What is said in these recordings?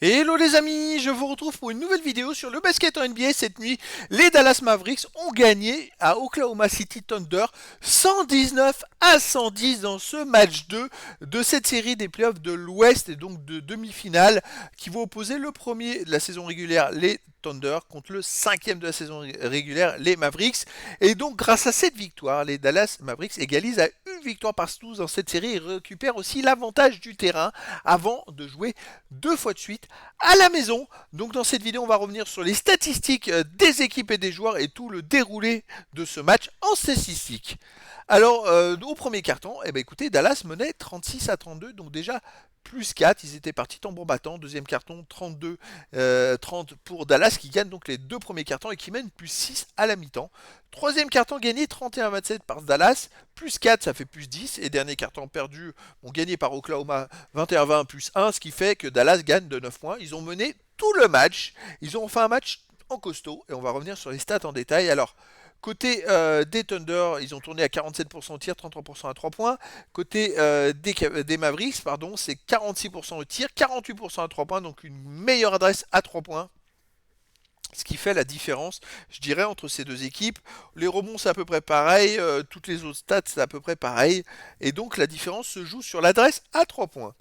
Hello les amis, je vous retrouve pour une nouvelle vidéo sur le basket en NBA. Cette nuit, les Dallas Mavericks ont gagné à Oklahoma City Thunder 119 à 110 dans ce match 2 de cette série des playoffs de l'Ouest et donc de demi-finale qui va opposer le premier de la saison régulière, les Thunder, contre le cinquième de la saison régulière, les Mavericks. Et donc grâce à cette victoire, les Dallas Mavericks égalisent à une victoire partout dans cette série et récupèrent aussi l'avantage du terrain avant de jouer deux fois de suite à la maison. Donc dans cette vidéo, on va revenir sur les statistiques des équipes et des joueurs et tout le déroulé de ce match en statistiques. Alors, au premier carton, eh ben, écoutez, Dallas menait 36 à 32, donc déjà plus 4, ils étaient partis tambour battant. Deuxième carton, 32 30 pour Dallas qui gagne donc les deux premiers cartons et qui mène plus 6 à la mi-temps. Troisième carton gagné 31-27 par Dallas, plus 4 ça fait plus 10 et dernier carton perdu, gagné par Oklahoma 21-20 plus 1, ce qui fait que Dallas gagne de 9 points. Ils ont mené tout le match, ils ont fait un match en costaud et on va revenir sur les stats en détail. Alors, côté des Thunder, ils ont tourné à 47% au tir, 33% à 3 points. Côté des Mavericks, pardon, c'est 46% au tir, 48% à 3 points, donc une meilleure adresse à 3 points. Ce qui fait la différence, je dirais, entre ces deux équipes. Les rebonds, c'est à peu près pareil. Toutes les autres stats, c'est à peu près pareil. Et donc, la différence se joue sur l'adresse à 3 points.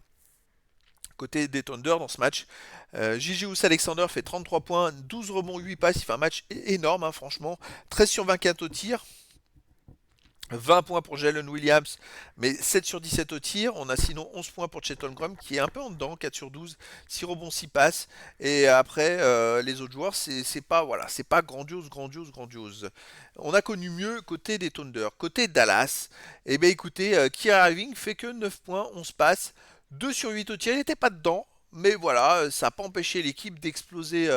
Côté des Thunder dans ce match, Gigi Alexander fait 33 points, 12 rebonds, 8 passes. Il fait un match énorme, hein, franchement. 13 sur 24 au tir. 20 points pour Jalen Williams, mais 7 sur 17 au tir. On a sinon 11 points pour Chet Holmgren qui est un peu en dedans, 4 sur 12, 6 rebonds, 6 passes. Et après, les autres joueurs, c'est pas, voilà, c'est pas grandiose. On a connu mieux côté des Thunder. Côté Dallas, eh bien écoutez, Kyrie Irving fait que 9 points, 11 passes, 2 sur 8 au tir. Il n'était pas dedans. Mais voilà, ça n'a pas empêché l'équipe d'exploser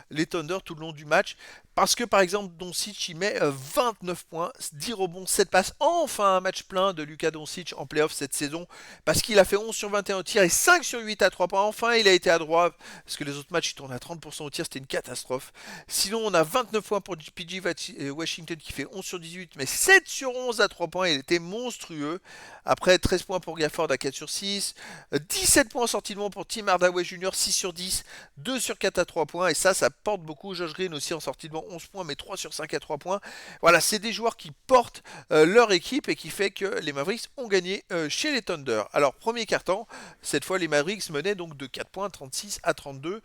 les Thunder tout le long du match. Parce que par exemple, Doncic il met 29 points, 10 rebonds, 7 passes. Enfin un match plein de Luka Doncic en playoff cette saison. Parce qu'il a fait 11 sur 21 au tir et 5 sur 8 à 3 points. Enfin il a été à droit. Parce que les autres matchs il tournent à 30% au tir, c'était une catastrophe. Sinon on a 29 points pour PG Washington qui fait 11 sur 18 mais 7 sur 11 à 3 points. Il était monstrueux. Après 13 points pour Gafford à 4 sur 6. 17 points en sortie de banc pour Tim Hardaway Jr. 6 sur 10. 2 sur 4 à 3 points. Et ça porte beaucoup. Josh Green aussi en sortie de banc 11 points, mais 3 sur 5 à 3 points. Voilà, c'est des joueurs qui portent leur équipe et qui fait que les Mavericks ont gagné chez les Thunder. Alors, premier quart-temps, cette fois les Mavericks menaient donc de 4 points, 36 à 32.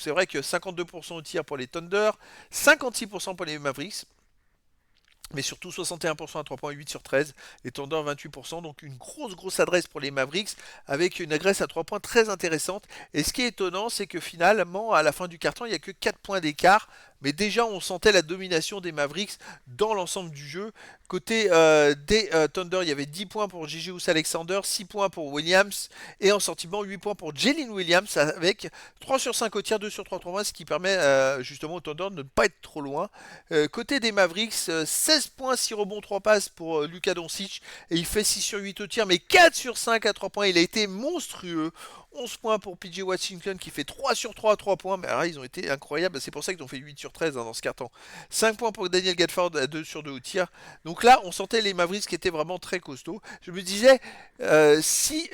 C'est vrai que 52% au tir pour les Thunder, 56% pour les Mavericks. Mais surtout 61% à 3.8 sur 13, les Thunder 28%, donc une grosse adresse pour les Mavericks, avec une adresse à 3 points très intéressante. Et ce qui est étonnant, c'est que finalement, à la fin du carton, il n'y a que 4 points d'écart, mais déjà on sentait la domination des Mavericks dans l'ensemble du jeu. Côté des Thunder, il y avait 10 points pour Gigi Alexander, 6 points pour Williams, et en sortiment 8 points pour Jalen Williams, avec 3 sur 5 au tir, 2 sur 3 3 points, ce qui permet justement aux Thunder de ne pas être trop loin. Côté des Mavericks, 16 points, 6 rebonds, 3 passes pour Luka Doncic. Et il fait 6 sur 8 au tir, mais 4 sur 5 à 3 points. Il a été monstrueux. 11 points pour PJ Washington qui fait 3 sur 3 à 3 points. Mais alors, ils ont été incroyables. C'est pour ça qu'ils ont fait 8 sur 13 dans ce carton. 5 points pour Daniel Gafford à 2 sur 2 au tir. Donc là, on sentait les Mavericks qui étaient vraiment très costauds. Je me disais, si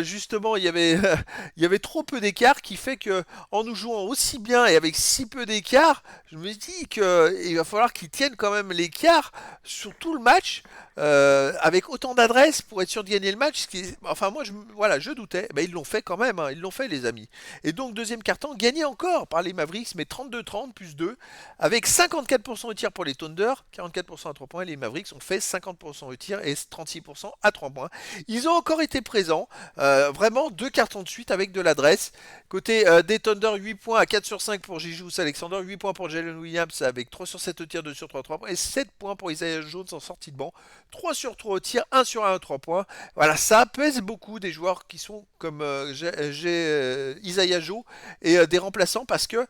justement il y avait trop peu d'écart qui fait que en nous jouant aussi bien et avec si peu d'écart, je me dis qu'il va falloir qu'ils tiennent quand même l'écart sur tout le match avec autant d'adresse pour être sûr de gagner le match. Enfin, moi, voilà, je doutais. Ben, ils l'ont fait quand même, hein, ils l'ont fait, les amis. Et donc, deuxième carton, gagné encore par les Mavericks, mais 32-30 plus 2, avec 54% au tir pour les Thunder, 44% à 3 points. Et les Mavericks ont fait 50% au tir et 36% à 3 points. Ils ont encore été présents, vraiment deux cartons de suite avec de l'adresse. Côté des Thunder, 8 points à 4 sur 5 pour Gigi Alexander, 8 points pour Jalen Williams avec 3 sur 7 au tir, 2 sur 3 3 points, et 7 points pour Isaiah Jones en sortie de banc, 3 sur 3 au tir, 1 sur 1 à 3 points. Voilà, ça pèse beaucoup des joueurs qui sont comme Isaiah Joe et des remplaçants parce que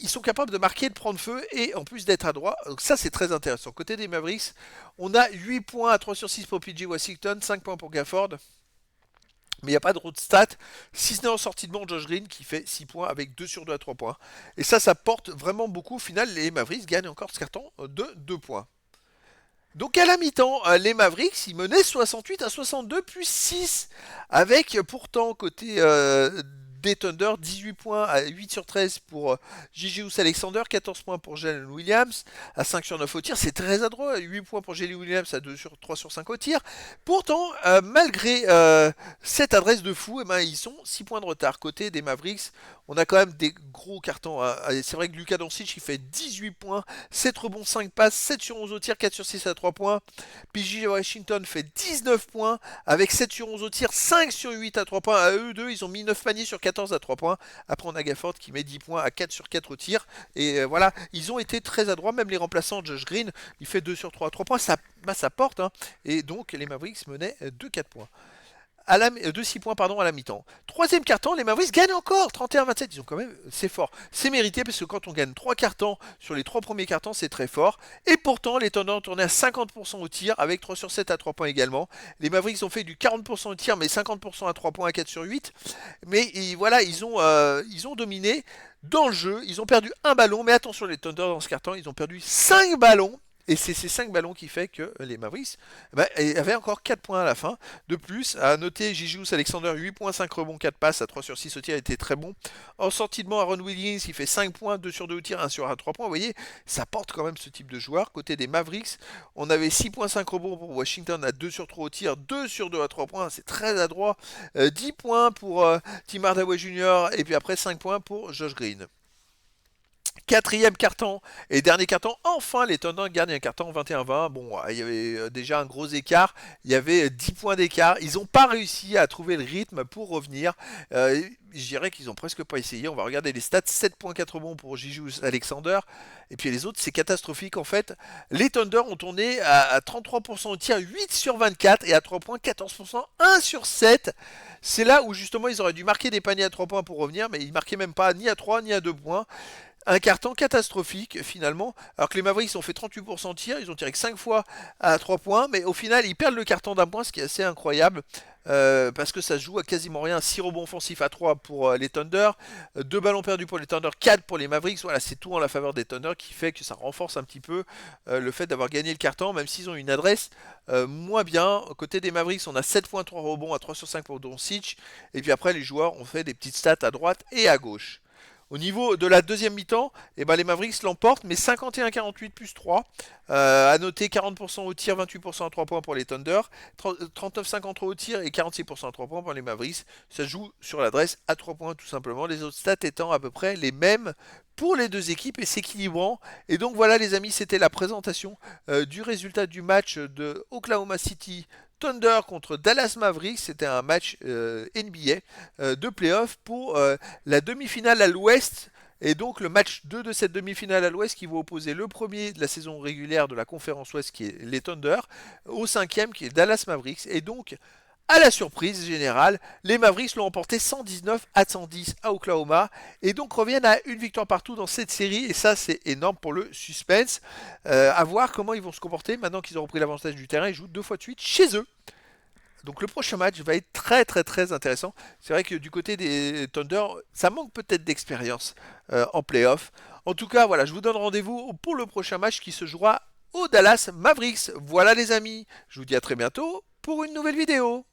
ils sont capables de marquer, de prendre feu et en plus d'être à droit. Donc ça, c'est très intéressant. Côté des Mavericks, on a 8 points à 3 sur 6 pour PJ Washington, 5 points pour Gafford. Mais il n'y a pas de road stat, si ce n'est en sortie de banc Josh Green qui fait 6 points avec 2 sur 2 à 3 points. Et ça porte vraiment beaucoup. Au final, les Mavericks gagnent encore ce carton de 2 points. Donc à la mi-temps, les Mavericks, ils menaient 68 à 62 plus 6. Avec pourtant côté des Thunder. 18 points à 8 sur 13 pour Gigi Alexander, 14 points pour Jalen Williams à 5 sur 9 au tir. C'est très adroit, 8 points pour Jalen Williams à 3 sur 5 au tir. Pourtant, malgré cette adresse de fou, eh ben, ils sont 6 points de retard. Côté des Mavericks, on a quand même des gros cartons. Hein. C'est vrai que Luka Doncic, il fait 18 points, 7 rebonds, 5 passes, 7 sur 11 au tir, 4 sur 6 à 3 points. PJ Washington fait 19 points avec 7 sur 11 au tir, 5 sur 8 à 3 points. À eux deux, ils ont mis 9 paniers sur 14 à 3 points. Après, on a Gafford qui met 10 points à 4 sur 4 au tir. Et voilà, ils ont été très adroits. Même les remplaçants, Josh Green, il fait 2 sur 3 à 3 points. Ça porte. Hein. Et donc, les Mavericks menaient de 4 points. De 6 points pardon, à la mi-temps. Troisième carton, les Mavericks gagnent encore 31-27. Ils ont quand même, c'est fort. C'est mérité parce que quand on gagne 3 cartons sur les 3 premiers cartons, c'est très fort. Et pourtant, les Thunder ont tourné à 50% au tir avec 3 sur 7 à 3 points également. Les Mavericks ont fait du 40% au tir mais 50% à 3 points à 4 sur 8. Mais voilà, ils ont dominé dans le jeu. Ils ont perdu un ballon. Mais attention, les Thunder dans ce carton, ils ont perdu 5 ballons. Et c'est ces 5 ballons qui fait que les Mavericks avaient encore 4 points à la fin. De plus, à noter Gigi Alexander, 8 points, 5 rebonds, 4 passes, à 3 sur 6 au tir, était très bon. En sortie de banc, Aaron Wiggins, il fait 5 points, 2 sur 2 au tir, 1 sur 1, 3 points. Vous voyez, ça porte quand même ce type de joueur. Côté des Mavericks, on avait 6 points, 5 rebonds pour Washington à 2 sur 3 au tir, 2 sur 2 à 3 points, c'est très adroit. 10 points pour Tim Hardaway Jr. et puis après 5 points pour Josh Green. Quatrième carton et dernier carton, enfin les Thunder gagnent un carton 21-20. Bon, il y avait déjà un gros écart, il y avait 10 points d'écart. Ils n'ont pas réussi à trouver le rythme pour revenir. Je dirais qu'ils n'ont presque pas essayé. On va regarder les stats, 7.4 rebonds pour Gigi Alexander. Et puis les autres, c'est catastrophique en fait. Les Thunder ont tourné à 33% au tir, 8 sur 24 et à 3 points, 14%, 1 sur 7. C'est là où justement ils auraient dû marquer des paniers à 3 points pour revenir, mais ils marquaient même pas ni à 3 ni à 2 points. Un carton catastrophique finalement, alors que les Mavericks ont fait 38% de tir, ils ont tiré que 5 fois à 3 points, mais au final ils perdent le carton d'un point, ce qui est assez incroyable, parce que ça se joue à quasiment rien. 6 rebonds offensifs à 3 pour les Thunder, 2 ballons perdus pour les Thunder, 4 pour les Mavericks. Voilà, c'est tout en la faveur des Thunder qui fait que ça renforce un petit peu le fait d'avoir gagné le carton, même s'ils ont une adresse moins bien. Côté des Mavericks, on a 7.3 rebonds à 3 sur 5 pour Doncic, et puis après les joueurs ont fait des petites stats à droite et à gauche. Au niveau de la deuxième mi-temps, eh ben les Mavericks l'emportent, mais 51-48 plus 3. À noter 40% au tir, 28% à 3 points pour les Thunder, 39-53 au tir et 46% à 3 points pour les Mavericks. Ça joue sur l'adresse à 3 points tout simplement, les autres stats étant à peu près les mêmes pour les deux équipes et s'équilibrant. Et donc voilà les amis, c'était la présentation du résultat du match de Oklahoma City Thunder contre Dallas Mavericks. C'était un match NBA de playoff pour la demi-finale à l'ouest. Et donc le match 2 de cette demi-finale à l'ouest qui va opposer le premier de la saison régulière de la conférence ouest qui est les Thunder au cinquième qui est Dallas Mavericks. Et donc à la surprise générale, les Mavericks l'ont emporté 119-110 à Oklahoma et donc reviennent à une victoire partout dans cette série. Et ça, c'est énorme pour le suspense. À voir comment ils vont se comporter maintenant qu'ils auront pris l'avantage du terrain. Ils jouent 2 fois de suite chez eux. Donc le prochain match va être très très très intéressant. C'est vrai que du côté des Thunder, ça manque peut-être d'expérience en playoff. En tout cas, voilà, je vous donne rendez-vous pour le prochain match qui se jouera au Dallas Mavericks. Voilà les amis, je vous dis à très bientôt pour une nouvelle vidéo.